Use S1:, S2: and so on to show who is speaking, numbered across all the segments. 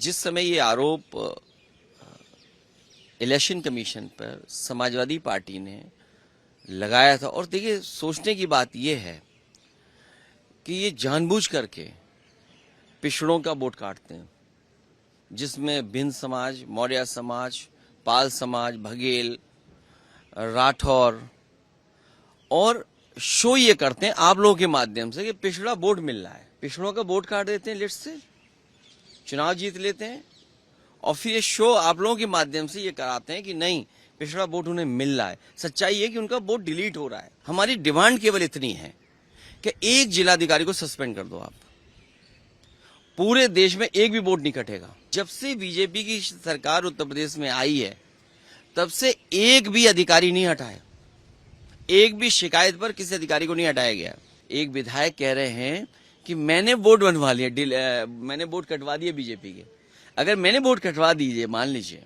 S1: जिस समय ये आरोप इलेक्शन कमीशन पर समाजवादी पार्टी ने लगाया था, और देखिए सोचने की बात यह है कि ये जानबूझ करके पिछड़ों का वोट काटते हैं, जिसमें भिन्न समाज, मौर्य समाज, पाल समाज, बघेल, राठौर, और शो ये करते हैं आप लोगों के माध्यम से कि पिछड़ा वोट मिल रहा है, पिछड़ों का वोट काट देते हैं लिस्ट से, चुनाव जीत लेते हैं, और फिर ये शो आप लोगों के माध्यम से ये कराते हैं कि नहीं पिछड़ा वोट उन्हें मिल रहा है। सच्चाई है कि उनका वोट डिलीट हो रहा है। हमारी डिमांड केवल इतनी है कि एक जिलाधिकारी को सस्पेंड कर दो आप, पूरे देश में एक भी वोट नहीं कटेगा। जब से बीजेपी की सरकार उत्तर प्रदेश में आई है तब से एक भी अधिकारी नहीं हटा है, एक भी शिकायत पर किसी अधिकारी को नहीं हटाया गया। एक विधायक कह रहे हैं कि मैंने वोट बनवा लिया, मैंने वोट कटवा दिए बीजेपी के। अगर मैंने वोट कटवा दीजिए मान लीजिए,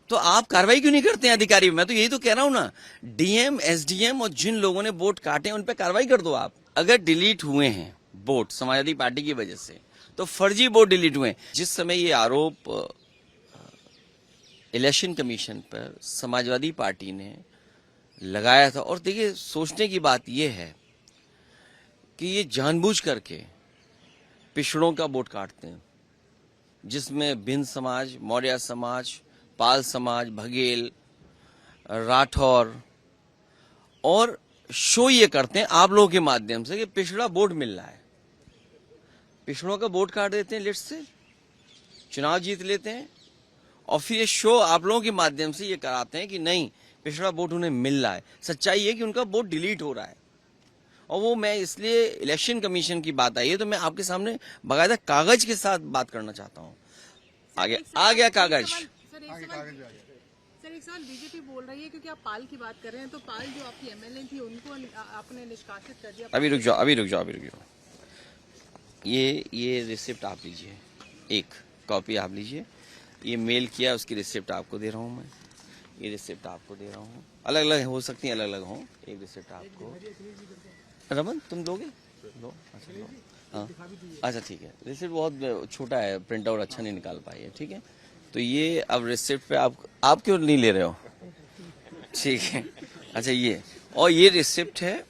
S1: तो आप कार्रवाई क्यों नहीं करते हैं अधिकारी? मैं तो यही तो कह रहा हूं ना, डीएम, एसडीएम और जिन लोगों ने वोट काटे उन पर कार्रवाई कर दो आप। अगर डिलीट हुए हैं वोट समाजवादी पार्टी की वजह से, तो फर्जी वोट डिलीट हुए। जिस समय ये आरोप इलेक्शन कमीशन पर समाजवादी पार्टी ने लगाया था, और देखिए सोचने की बात यह है कि ये जानबूझ करके पिछड़ों का वोट काटते हैं, जिसमें भिन्न समाज, मौर्य समाज, पाल समाज, बघेल, राठौर, और शो ये करते हैं आप लोगों के माध्यम से कि पिछड़ा वोट मिल रहा है, पिछड़ों का वोट काट देते हैं लिस्ट से, चुनाव जीत लेते हैं, और फिर ये शो आप लोगों के माध्यम से ये कराते हैं कि नहीं पिछड़ा वोट उन्हें मिल रहा है। सच्चाई है कि उनका वोट डिलीट हो रहा है। और वो मैं इसलिए इलेक्शन कमीशन की बात आई है तो मैं आपके सामने बाकायदा कागज के साथ बात करना चाहता हूँ। आ गया कागज।
S2: सर एक सवाल बीजेपी बोल रही है, क्योंकि आप पाल की बात कर रहे हैं, तो पाल जो आपकी एमएलए थी उनको आपने निष्कासित कर दिया।
S1: अभी रुक जाओ। ये रिसिप्ट आप लीजिए, एक कॉपी आप लीजिए। ये मेल किया, उसकी रिसिप्ट आपको दे रहा हूँ मैं, ये रिसिप्ट आपको दे रहा हूँ। अलग अलग हो सकती है, अलग अलग हो। एक रिसिप्ट आपको, रमन तुम दोगे? लो। अच्छा लो। हाँ अच्छा ठीक है। रिसिप्ट बहुत छोटा है, प्रिंट आउट अच्छा नहीं निकाल पाई है, ठीक है। तो ये अब रिसिप्ट पे आप क्यों नहीं ले रहे हो? ठीक है। अच्छा ये, और ये रिसिप्ट है,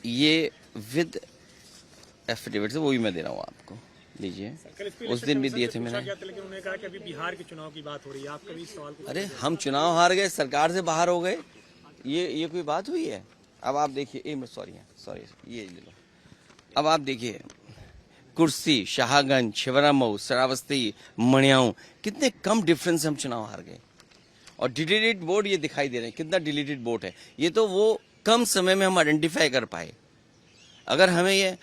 S1: ये विद एफिडेविट से, वो भी मैं दे रहा हूँ आपको, लीजिए। उस दिन भी दिए थे मैंने।
S3: लेकिन उन्होंने कहा कि अभी बिहार के चुनाव की बात हो रही है, आप कभी सवाल को...
S1: अरे हम चुनाव हार गए, सरकार से बाहर हो गए, ये कोई बात हुई है? अब आप देखिए, सॉरी ये ले लो। अब आप देखिए, कुर्सी, शाहगंज, छिबरामऊ, श्रावस्ती, मणियाऊ, कितने कम डिफरेंस से हम चुनाव हार गए। और डिलीटेड वोट ये दिखाई दे रहे हैं, कितना डिलीटेड वोट है। ये तो वो कम समय में हम आइडेंटिफाई कर पाए। अगर हमें ये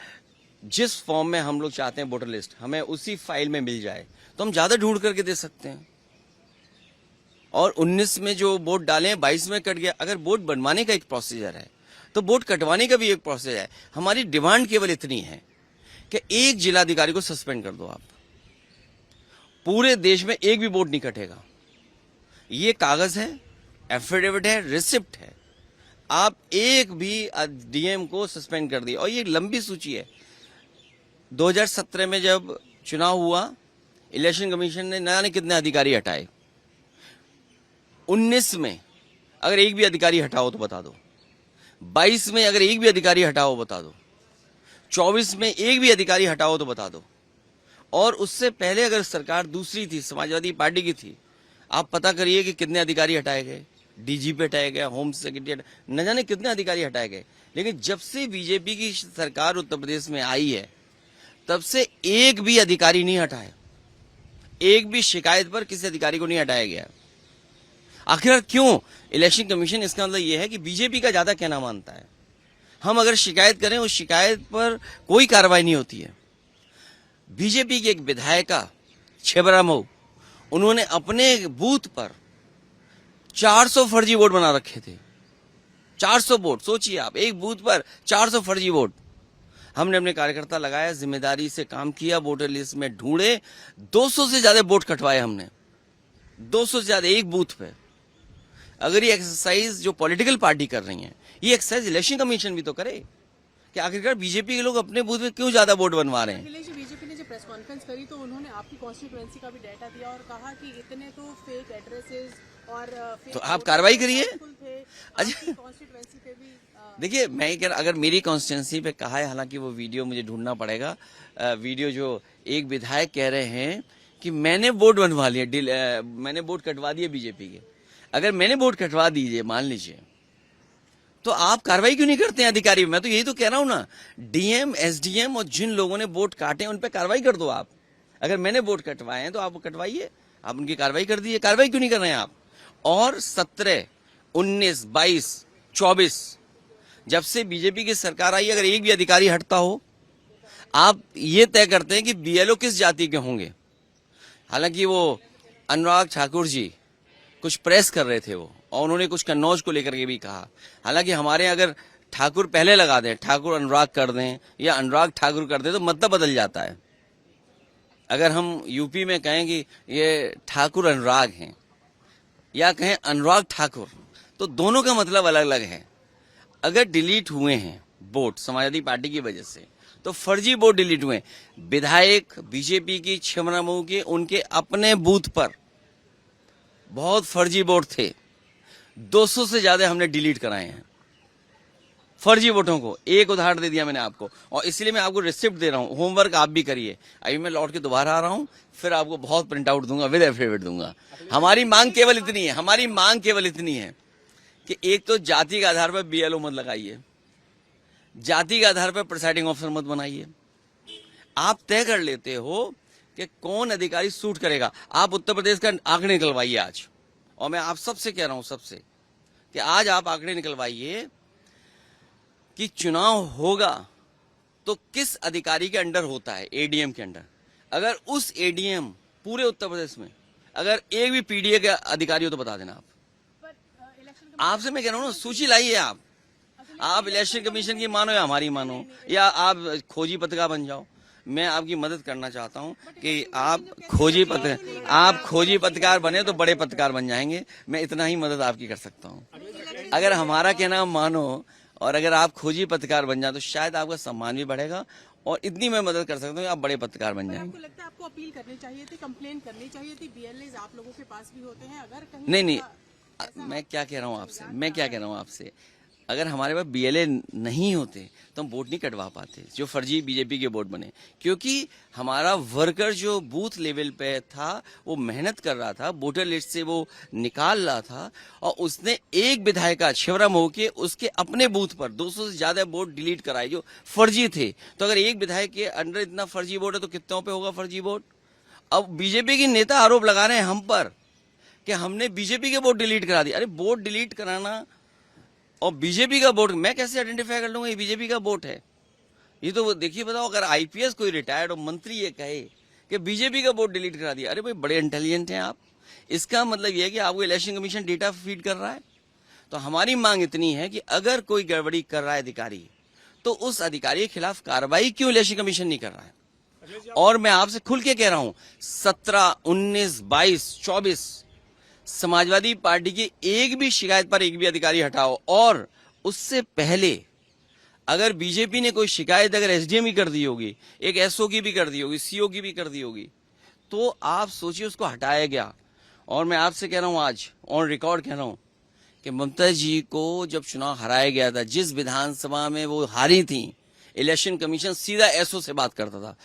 S1: जिस फॉर्म में हम लोग चाहते हैं वोटर लिस्ट, हमें उसी फाइल में मिल जाए तो हम ज्यादा ढूंढ करके दे सकते हैं। और 19 में जो वोट डाले हैं 22 में कट गया। अगर वोट बनवाने का एक प्रोसीजर है तो वोट कटवाने का भी एक प्रोसीजर है। हमारी डिमांड केवल इतनी है कि एक जिलाधिकारी को सस्पेंड कर दो आप, पूरे देश में एक भी वोट नहीं कटेगा। ये कागज है, एफिडेविट है, रिसिप्ट है। आप एक भी डीएम को सस्पेंड कर दिए। और ये लंबी सूची है। 2017 में जब चुनाव हुआ, इलेक्शन कमीशन ने न जाने कितने अधिकारी हटाए। 19 में अगर एक भी अधिकारी हटाओ तो बता दो, 22 में अगर एक भी अधिकारी हटाओ बता दो, 24 में एक भी अधिकारी हटाओ तो बता दो। और उससे पहले अगर सरकार दूसरी थी, समाजवादी पार्टी की थी, आप पता करिए कि कितने अधिकारी हटाए गए। डीजीपी हटाया गया, होम सेक्रेटरी, न जाने कितने अधिकारी हटाए गए। लेकिन जब से बीजेपी की सरकार उत्तर प्रदेश में आई है तब से एक भी अधिकारी नहीं हटाया, एक भी शिकायत पर किसी अधिकारी को नहीं हटाया गया। आखिर क्यों? इलेक्शन कमीशन, इसका मतलब यह है कि बीजेपी का ज्यादा कहना मानता है। हम अगर शिकायत करें, उस शिकायत पर कोई कार्रवाई नहीं होती है। बीजेपी की एक विधायिका छिबरामऊ, उन्होंने अपने बूथ पर 400 फर्जी वोट बना रखे थे। 400 वोट, सोचिए आप, एक बूथ पर 400 फर्जी वोट। हमने अपने कार्यकर्ता लगाया, जिम्मेदारी से काम किया, वोटर लिस्ट में ढूंढे, 200 से ज्यादा वोट कटवाए हमने, 200 से ज्यादा एक बूथ पे। अगर ये एक्सरसाइज जो पॉलिटिकल पार्टी कर रही है, ये एक्सरसाइज इलेक्शन कमीशन भी तो करे कि आखिरकार बीजेपी के लोग अपने बूथ में क्यों ज्यादा वोट बनवा रहे हैं।
S2: बीजेपी ने जो प्रेस कॉन्फ्रेंस करी तो उन्होंने आपकी कॉन्स्टिट्यूएंसी का भी डाटा दिया और कहा कि इतने तो फेक एड्रेसेस और
S1: तो आप कार्रवाई करिए।
S2: अच्छा, कॉन्स्टिट्यूएंसी पे भी
S1: देखिए, मैं ये कह रहा, अगर मेरी कॉन्स्टिट्यूंसी पे कहा है, हालांकि वो वीडियो मुझे ढूंढना पड़ेगा, वीडियो जो एक विधायक कह रहे हैं कि मैंने वोट बनवा लिया, मैंने वोट कटवा दिए बीजेपी के। अगर मैंने वोट कटवा दीजिए, मान लीजिए, तो आप कार्रवाई क्यों नहीं करते हैं अधिकारी? मैं तो यही तो कह रहा हूं ना, डीएम, एसडीएम और जिन लोगों ने वोट काटे हैं उन पे कार्रवाई कर दो आप। अगर मैंने वोट कटवाए हैं तो आप कटवाइए, आप उनकी कार्रवाई कर दीजिए। कार्रवाई क्यों नहीं कर रहे हैं आप? और 17, 19, 22, 24 जब से बीजेपी की सरकार आई, अगर एक भी अधिकारी हटता हो, आप ये तय करते हैं कि बीएलओ किस जाति के होंगे। हालांकि वो अनुराग ठाकुर जी कुछ प्रेस कर रहे थे वो, और उन्होंने कुछ कन्नौज को लेकर के भी कहा। हालांकि हमारे अगर ठाकुर पहले लगा दें, ठाकुर अनुराग कर दें या अनुराग ठाकुर कर दें, तो मतलब बदल जाता है। अगर हम यूपी में कहें कि ये ठाकुर अनुराग हैं या कहें अनुराग ठाकुर, तो दोनों का मतलब अलग अलग है। अगर डिलीट हुए हैं वोट समाजवादी पार्टी की वजह से, तो फर्जी वोट डिलीट हुए। विधायक बीजेपी की छिबरामऊ के उनके अपने बूथ पर बहुत फर्जी वोट थे, 200 से ज्यादा हमने डिलीट कराए हैं फर्जी वोटों को। एक उदाहरण दे दिया मैंने आपको, और इसलिए मैं आपको रिसिप्ट दे रहा हूं, होमवर्क आप भी करिए। अभी मैं लौट के दोबारा आ रहा हूं, फिर आपको बहुत प्रिंट आउट दूंगा, विद एफिडेविट दूंगा। हमारी मांग केवल इतनी है, हमारी मांग केवल इतनी है कि एक तो जाति के आधार पर बीएलओ मत लगाइए, जाति के आधार पर प्रिसाइडिंग ऑफिसर मत बनाइए। आप तय कर लेते हो कि कौन अधिकारी सूट करेगा। आप उत्तर प्रदेश का आंकड़े निकलवाइए आज, और मैं आप सबसे कह रहा हूं, सबसे, कि आज आप आंकड़े निकलवाइए कि चुनाव होगा तो किस अधिकारी के अंडर होता है, एडीएम के अंडर। अगर उस एडीएम पूरे उत्तर प्रदेश में अगर एक भी पीडीए का अधिकारी हो तो बता देना आप। आपसे मैं कह रहा हूं ना, सूची लाइए आप इलेक्शन कमीशन की मानो या हमारी मानो, या आप खोजी पत्रकार बन जाओ। मैं आपकी मदद करना चाहता हूं कि आप खोजी पत्रकार बने तो बड़े पत्रकार बन जाएंगे। मैं इतना ही मदद आपकी कर सकता हूं। अगर हमारा कहना मानो और अगर आप खोजी पत्रकार बन जाए तो शायद आपका सम्मान भी बढ़ेगा, और इतनी मैं मदद कर सकता हूँ कि आप बड़े पत्रकार बन जाएंगे।
S2: आपको लगता है आपको अपील करनी चाहिए थी, कंप्लेन करनी चाहिए थी? बीएलएस आप लोगों के पास भी होते हैं, अगर कहीं
S1: नहीं, मैं क्या कह रहा हूँ आपसे, अगर हमारे पास बीएलए नहीं होते तो हम वोट नहीं कटवा पाते, जो फर्जी बीजेपी के वोट बने। क्योंकि हमारा वर्कर जो बूथ लेवल पे था वो मेहनत कर रहा था, वोटर लिस्ट से वो निकाल रहा था, और उसने एक विधायिका छिबरामऊ के उसके अपने बूथ पर 200 से ज्यादा वोट डिलीट कराए जो फर्जी थे। तो अगर एक विधायक के अंडर इतना फर्जी वोट है तो कितनों पे होगा फर्जी वोट? अब बीजेपी के नेता आरोप लगा रहे हैं हम पर कि हमने बीजेपी के वोट डिलीट करा दिए। अरे वोट डिलीट कराना और बीजेपी का वोट मैं कैसे आइडेंटिफाई कर लूंगा ये बीजेपी का वोट है? ये तो देखिए, बताओ, अगर आईपीएस कोई रिटायर्ड और मंत्री ये कहे कि बीजेपी का वोट डिलीट करा दिया, अरे भाई बड़े इंटेलिजेंट हैं आप। इसका मतलब ये है कि आपको इलेक्शन कमीशन डेटा फीड कर रहा है। तो हमारी मांग इतनी है कि अगर कोई गड़बड़ी कर रहा है अधिकारी, तो उस अधिकारी के खिलाफ कार्रवाई क्यों इलेक्शन कमीशन नहीं कर रहा है? और मैं आपसे खुल के कह रहा हूं, 17, 19, 22, 24 समाजवादी पार्टी की एक भी शिकायत पर एक भी अधिकारी हटाओ। और उससे पहले अगर बीजेपी ने कोई शिकायत अगर एसडीएम की कर दी होगी, एक एसओ की भी कर दी होगी, सीओ की भी कर दी होगी, तो आप सोचिए उसको हटाया गया। और मैं आपसे कह रहा हूं, आज ऑन रिकॉर्ड कह रहा हूं कि ममता जी को जब चुनाव हराया गया था, जिस विधानसभा में वो हारी थी, इलेक्शन कमीशन सीधा एसओ से बात करता था।